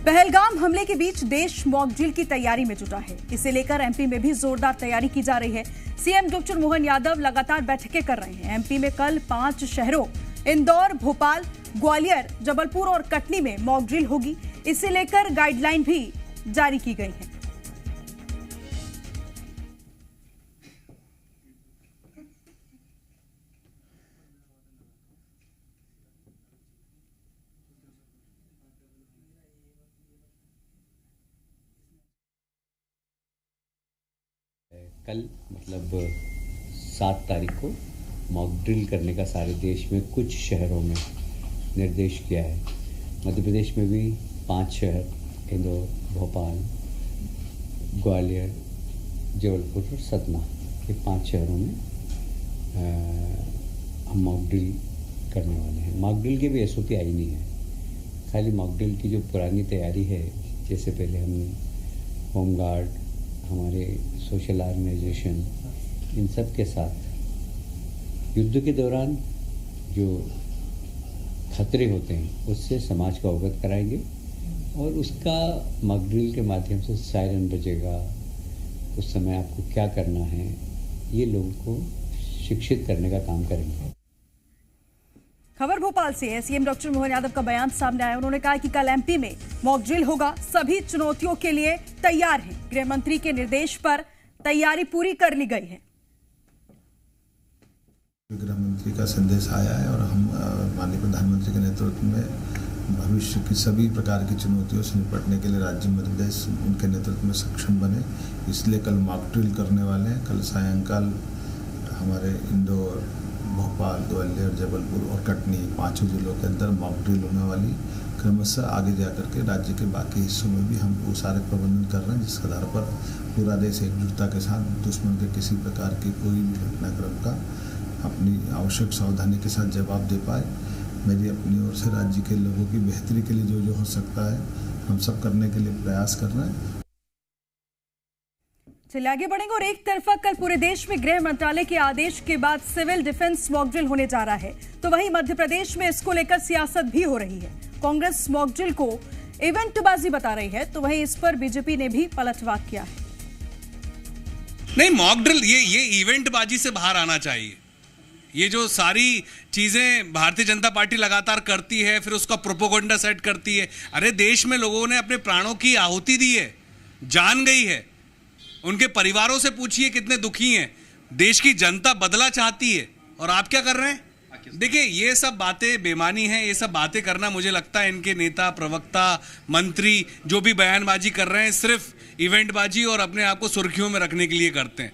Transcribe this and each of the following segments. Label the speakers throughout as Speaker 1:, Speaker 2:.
Speaker 1: पहलगाम हमले के बीच देश मॉक ड्रिल की तैयारी में जुटा है। इसे लेकर एमपी में भी जोरदार तैयारी की जा रही है। सीएम डॉक्टर मोहन यादव लगातार बैठकें कर रहे हैं। एमपी में कल 5 शहरों इंदौर, भोपाल, ग्वालियर, जबलपुर और कटनी में मॉक ड्रिल होगी। इसे लेकर गाइडलाइन भी जारी की गई है।
Speaker 2: कल मतलब 7 तारीख को मॉक ड्रिल करने का सारे देश में कुछ शहरों में निर्देश किया है। मध्य प्रदेश में भी 5 शहर इंदौर, भोपाल, ग्वालियर, जबलपुर और सतना, ये 5 शहरों में हम मॉक ड्रिल करने वाले हैं। मॉक ड्रिल की भी एसओपी आई नहीं है। खाली मॉक ड्रिल की जो पुरानी तैयारी है, जैसे पहले हमने होमगार्ड, हमारे सोशल ऑर्गेनाइजेशन, इन सब के साथ युद्ध के दौरान जो खतरे होते हैं उससे समाज को अवगत कराएंगे और उसका मॉक ड्रिल के माध्यम से सायरन बजेगा, उस समय आपको क्या करना है, ये लोगों को शिक्षित करने का काम करेंगे।
Speaker 1: खबर भोपाल से है। सीएम डॉक्टर मोहन यादव का बयान सामने आया। उन्होंने कहा कि कल एमपी में मॉक ड्रिल होगा, सभी चुनौतियों के लिए तैयार हैं। गृह मंत्री के निर्देश पर तैयारी पूरी कर ली गई है।
Speaker 3: गृह मंत्री का संदेश आया है और हम माननीय प्रधानमंत्री के नेतृत्व में भविष्य की सभी प्रकार की चुनौतियों से निपटने के लिए राज्य मध्य प्रदेश उनके नेतृत्व में सक्षम बने, इसलिए कल मॉक ड्रिल करने वाले हैं। कल सायंकाल हमारे इंदौर, भोपाल, ग्वालियर, जबलपुर और कटनी 5 जिलों के अंदर मॉक ड्रिल होने वाली। क्रमशः आगे जाकर के राज्य के बाकी हिस्सों में भी हम वो सारे प्रबंधन कर रहे हैं, जिसके आधार पर पूरा देश एकजुटता के साथ दुश्मन के किसी प्रकार की कोई भी घटनाक्रम का अपनी आवश्यक सावधानी के साथ जवाब दे पाए। मेरी अपनी ओर से राज्य के लोगों की बेहतरी के लिए जो जो हो सकता है हम सब करने के लिए प्रयास कर रहे हैं।
Speaker 1: चलिए आगे बढ़ेंगे। और एक तरफा कल पूरे देश में गृह मंत्रालय के आदेश के बाद सिविल डिफेंस मॉक ड्रिल होने जा रहा है, तो वहीं मध्य प्रदेश में इसको लेकर सियासत भी हो रही है। कांग्रेस मॉक ड्रिल को इवेंटबाजी बता रही है, तो वहीं इस पर बीजेपी ने भी पलटवार किया है।
Speaker 4: नहीं, मॉक ड्रिल ये इवेंटबाजी से बाहर आना चाहिए। ये जो सारी चीजें भारतीय जनता पार्टी लगातार करती है, फिर उसका प्रोपोगंडा सेट करती है। अरे देश में लोगों ने अपने प्राणों की आहुति दी है, जान गई है। उनके परिवारों से पूछिए कितने दुखी हैं। देश की जनता बदला चाहती है और आप क्या कर रहे हैं? देखिए, ये सब बातें बेमानी हैं। ये सब बातें करना, मुझे लगता है इनके नेता, प्रवक्ता, मंत्री जो भी बयानबाजी कर रहे हैं, सिर्फ इवेंटबाजी और अपने आप को सुर्खियों में रखने के लिए करते हैं।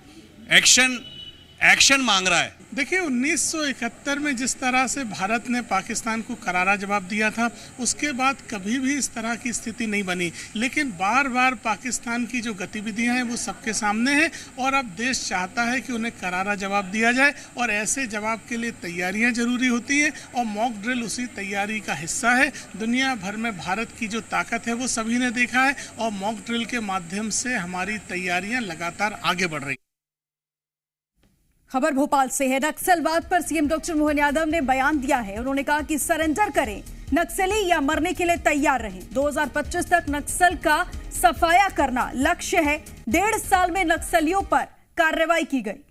Speaker 4: एक्शन मांग रहा है।
Speaker 5: देखिए, 1971 में जिस तरह से भारत ने पाकिस्तान को करारा जवाब दिया था, उसके बाद कभी भी इस तरह की स्थिति नहीं बनी। लेकिन बार बार पाकिस्तान की जो गतिविधियां हैं वो सबके सामने हैं और अब देश चाहता है कि उन्हें करारा जवाब दिया जाए और ऐसे जवाब के लिए तैयारियां जरूरी होती हैं और मॉक ड्रिल उसी तैयारी का हिस्सा है। दुनिया भर में भारत की जो ताकत है वो सभी ने देखा है और मॉक ड्रिल के माध्यम से हमारी तैयारियाँ लगातार आगे बढ़ रही।
Speaker 1: खबर भोपाल से है। नक्सलवाद पर सीएम डॉक्टर मोहन यादव ने बयान दिया है। उन्होंने कहा कि सरेंडर करें, नक्सली या मरने के लिए तैयार रहें। 2025 तक नक्सल का सफाया करना लक्ष्य है। 1.5 साल में नक्सलियों पर कार्रवाई की गई।